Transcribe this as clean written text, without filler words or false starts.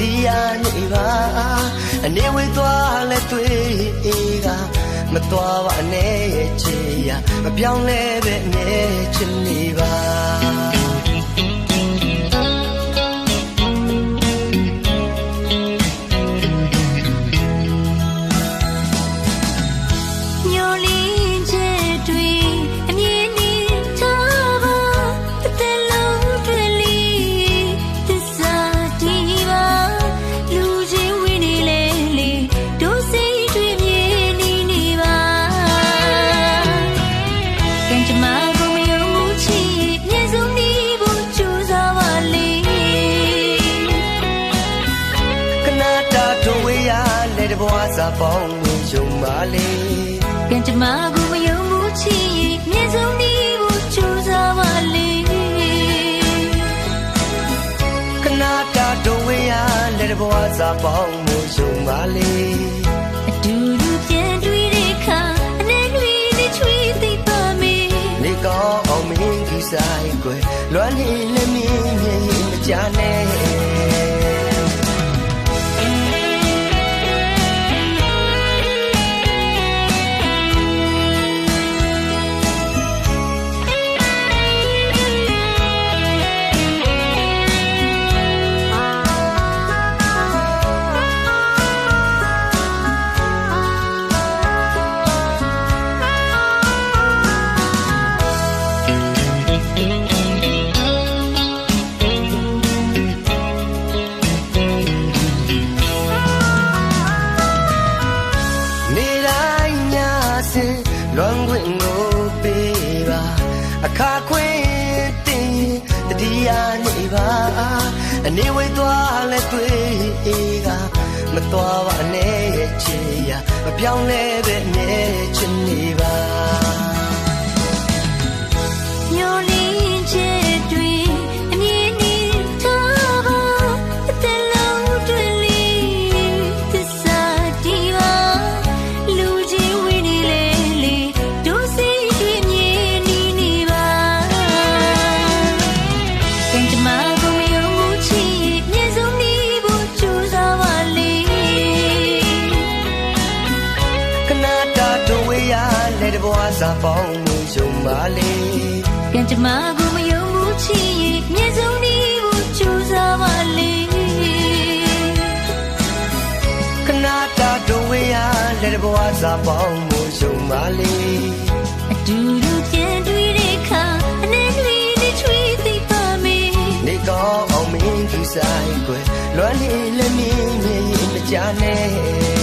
တိယနေပါအနေဝေးသွားလဲတွေ့ကမသွားပါနဲ့ချေရမပြောင်းလဲပဲအမြဲချစ်နေပါဘဝစာပေါင်းဝင်ယုံပါလေကံကြမ္မာကိုမယုံမှုချီမြဲဆုံးဒီကိုကြိုးစားပါလေခဏတာတို့ဝေးရလက်ဘဝစာပေါင်းဝင်ယုံပါလေအတူတူပြန်တွေ့တဲ့အခါအနေတွေ့နဲ့ချွေးသိပါမေနေကောင်းအောင်မင်းဒီဆိုင်ကွယ်လွမ်းနေလည်းမင်းမြင်မကြနဲ့လွန်ခွင့်ကိုပေးပါအခါခွင့်တင်တတိယနေပါအနေဝေးသွားလဲတွေ့ကမသွားပါနဲ့ချေရမပြောင်းလဲပဲအမြဲချစ်နေပါညိုလင်းချစ်တွေ့အမြင်နဲ့ထားပါအသက်လုံးတွင်လေးသစ္စာတီးပါလူချင်းဝင်းနေလေတို့စိတ်တွေမြင်နေပါကံကြမ္မာကိုမယုံမှုချီမြဲဆုံးဒီကိုကြိုးစားပါလေခဏတာတို့ဝေးရလက်ဘဝစာပေါင်းဝင်ယုံပါလေကံကြမ္မာကိုမယုံမှုချီမြဲဆုံးဒီကိုကြိုးစားပါလေခဏတာတို့ဝေးရလက်ဘဝစာပေါင်းဝင်ယုံပါလေအတူတူပြန်တွေ့တဲ့အခါအနေတွေ့နဲ့ချွေးသိပါမေနေကောင်းအောင်မင်းသူဆိုင်ကွယ်လွမ်းနေလည်းမင်းမြင်မကြနဲ့